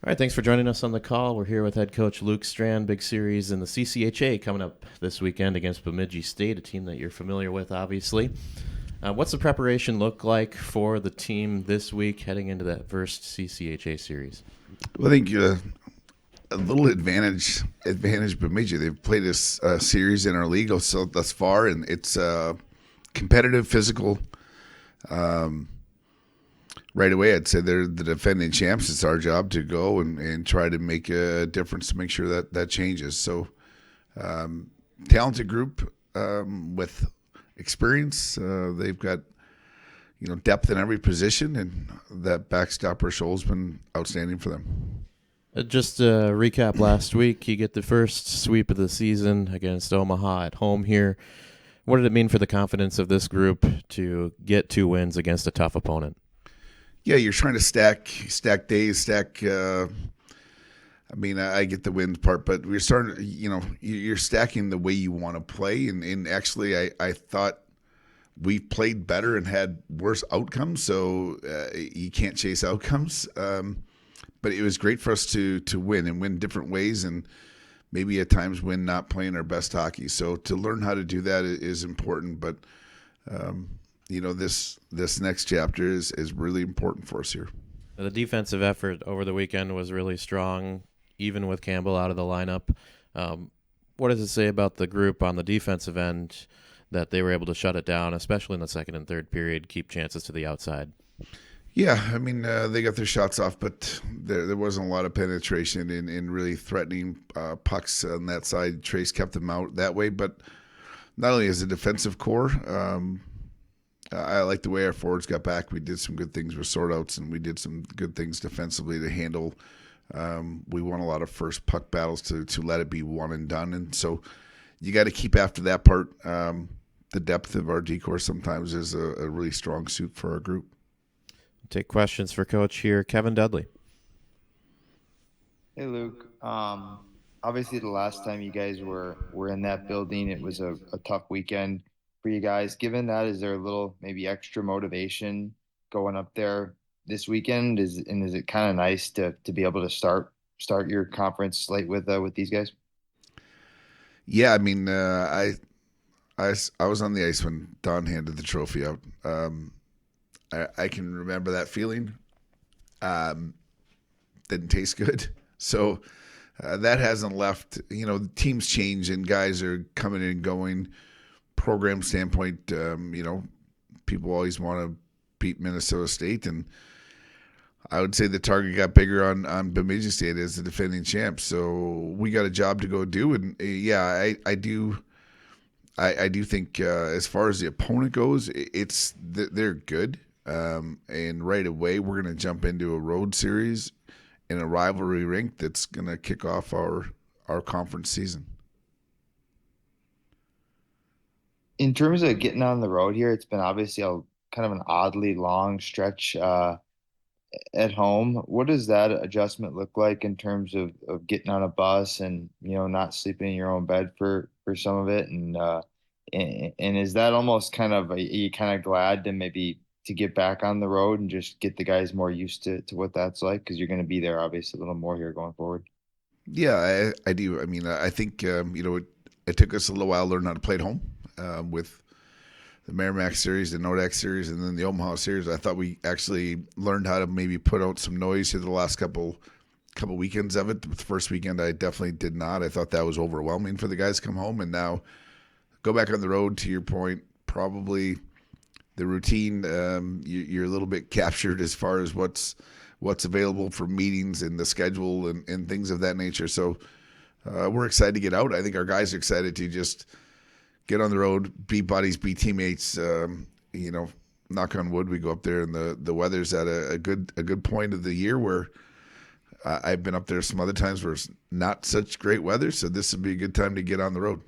All right, thanks for joining us on the call. We're here with head coach Luke Strand. Big series in the CCHA coming up this weekend against Bemidji State, a team that you're familiar with, obviously. What's the preparation look like for the team this week heading into that first CCHA series? Well, I think a little advantage Bemidji. They've played this series in our league so thus far, and it's competitive, physical. Right away, I'd say they're the defending champs. It's our job to go and try to make a difference to make sure that changes. So, talented group with experience. They've got depth in every position, and that backstopper Scholl's been outstanding for them. Just to recap last week, you get the first sweep of the season against Omaha at home here. What did it mean for the confidence of this group to get 2 wins against a tough opponent? Yeah, you're trying to stack days, I get the wins part, but we're starting. You're stacking the way you want to play, and actually, I thought we played better and had worse outcomes. So you can't chase outcomes, but it was great for us to win and win different ways, and maybe at times win not playing our best hockey. So to learn how to do that is important, but. This next chapter is really important for us here. The defensive effort over the weekend was really strong, even with Campbell out of the lineup. What does it say about the group on the defensive end that they were able to shut it down, especially in the second and third period, keep chances to the outside? Yeah, they got their shots off, but there wasn't a lot of penetration in really threatening pucks on that side. Trace kept them out that way, but not only as a defensive core, I like the way our forwards got back. We did some good things with sort outs, and we did some good things defensively to handle. We won a lot of first puck battles to let it be one and done. And so you got to keep after that part. The depth of our D-core sometimes is a really strong suit for our group. Take questions for Coach here. Kevin Dudley. Hey, Luke. Obviously, the last time you guys were in that building, it was a tough weekend for you guys. Given that, is there a little maybe extra motivation going up there this weekend? Is it kind of nice to be able to start your conference slate with these guys? Yeah, I was on the ice when Don handed the trophy out. I can remember that feeling. Didn't taste good, so that hasn't left. Teams change and guys are coming and going. Program standpoint, people always want to beat Minnesota State, and I would say the target got bigger on Bemidji State as the defending champs. So we got a job to go do, and I do think as far as the opponent goes, they're good, and right away we're going to jump into a road series in a rivalry rink that's going to kick off our conference season. In terms of getting on the road here, it's been obviously a kind of an oddly long stretch at home. What does that adjustment look like in terms of getting on a bus and not sleeping in your own bed for some of it? And is that almost kind of are you kind of glad to maybe to get back on the road and just get the guys more used to what that's like, because you're going to be there obviously a little more here going forward? Yeah, I do. I think it took us a little while to learn how to play at home with the Merrimack series, the Nodak series, and then the Omaha series. I thought we actually learned how to maybe put out some noise here the last couple weekends of it. The first weekend, I definitely did not. I thought that was overwhelming for the guys to come home, and now go back on the road. To your point, probably the routine. You're a little bit captured as far as what's available for meetings and the schedule and things of that nature. So we're excited to get out. I think our guys are excited to just get on the road, be buddies, be teammates. Knock on wood, we go up there, and the weather's at a good point of the year where I've been up there some other times where it's not such great weather. So this would be a good time to get on the road.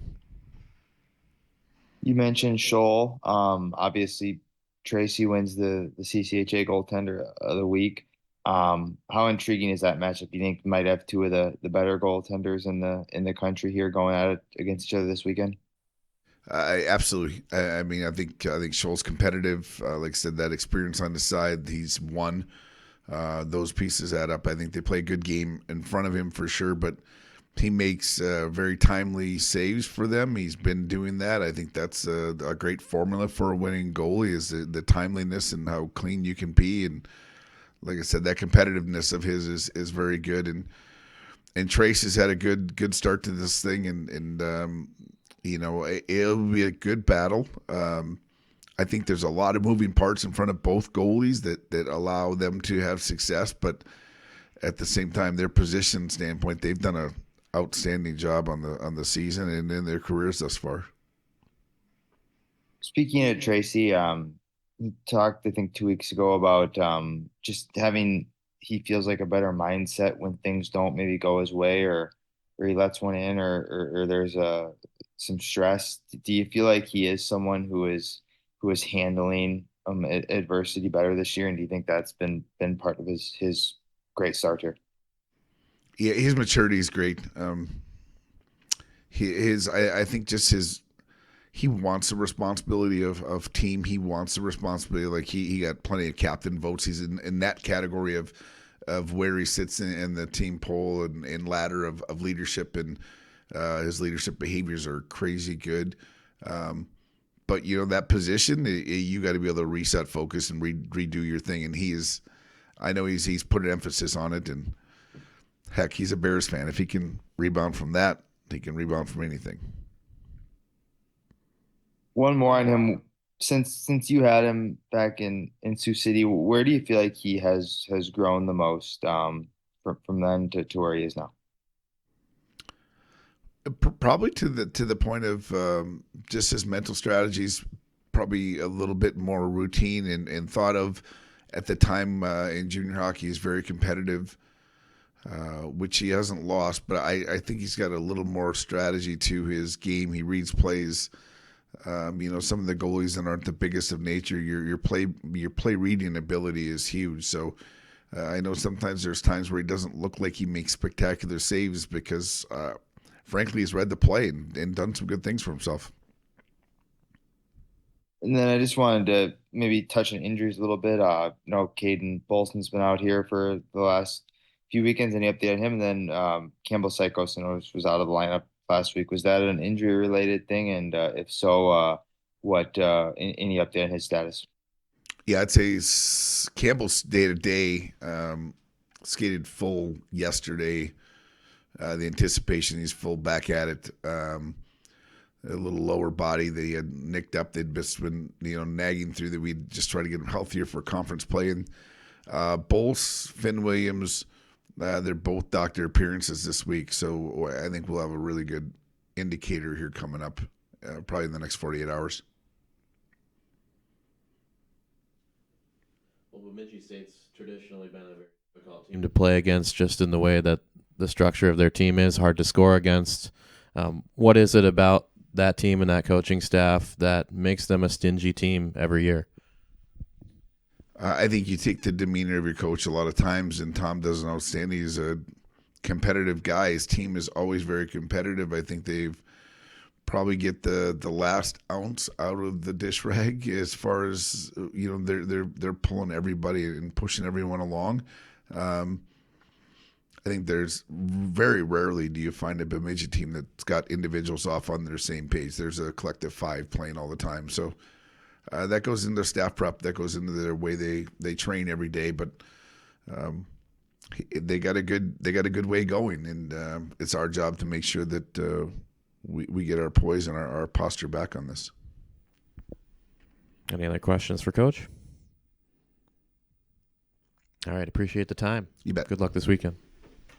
You mentioned Scholl. Obviously, Tracy wins the CCHA goaltender of the week. How intriguing is that matchup? You think you might have two of the better goaltenders in the country here going at it against each other this weekend? Absolutely. I think Scholl's competitive. Like I said, that experience on the side, he's won those pieces add up. I think they play a good game in front of him for sure, but he makes very timely saves for them. He's been doing that. I think that's a great formula for a winning goalie is the timeliness and how clean you can be. And like I said, that competitiveness of his is very good. And Trace has had a good start to this thing, and it'll be a good battle. I think there's a lot of moving parts in front of both goalies that allow them to have success, but at the same time, their position standpoint, they've done a outstanding job on the season and in their careers thus far. Speaking of Tracy, he talked, I think, 2 weeks ago about just having he feels like a better mindset when things don't maybe go his way or he lets one in or there's some stress. Do you feel like he is someone who is handling adversity better this year? And do you think that's been part of his great start here? Yeah, his maturity is great. I think just he wants the responsibility of team. He wants the responsibility. Like he got plenty of captain votes. He's in that category of where he sits in the team poll and ladder of leadership, and his leadership behaviors are crazy good. But that position, you got to be able to reset focus and redo your thing. And I know he's put an emphasis on it. And heck, he's a Bears fan. If he can rebound from that, he can rebound from anything. One more on him. Since you had him back in Sioux City, where do you feel like he has grown the most from then to where he is now? Probably to the point of just his mental strategies, probably a little bit more routine and thought of at the time in junior hockey. Is very competitive, which he hasn't lost, but I think he's got a little more strategy to his game. He reads plays. Some of the goalies that aren't the biggest of nature, your play reading ability is huge. So I know sometimes there's times where he doesn't look like he makes spectacular saves because, frankly, he's read the play and done some good things for himself. And then I just wanted to maybe touch on injuries a little bit. Caden Bolson's been out here for the last few weekends. Any update on him? And then Campbell Psychos, was out of the lineup last week. Was that an injury related thing? And if so, what any update on his status? Yeah, I'd say Campbell's day to day skated full yesterday. The anticipation, he's full back at it. A little lower body that he had nicked up. They'd just been nagging through that. We'd just try to get him healthier for conference play. And Bols, Finn Williams, they're both doctor appearances this week, so I think we'll have a really good indicator here coming up, probably in the next 48 hours. Well, Bemidji State's traditionally been a very difficult team to play against, just in the way that the structure of their team is hard to score against. What is it about that team and that coaching staff that makes them a stingy team every year? I think you take the demeanor of your coach a lot of times, and Tom does an outstanding. He's a competitive guy. His team is always very competitive. I think they've probably get the last ounce out of the dish rag as far as they're pulling everybody and pushing everyone along. I think there's very rarely do you find a Bemidji team that's got individuals off on their same page. There's a collective five playing all the time. So that goes into their staff prep. That goes into their way they train every day. But they got a good way going, and it's our job to make sure that we get our poise and our posture back on this. Any other questions for Coach? All right, appreciate the time. You bet. Good luck this weekend.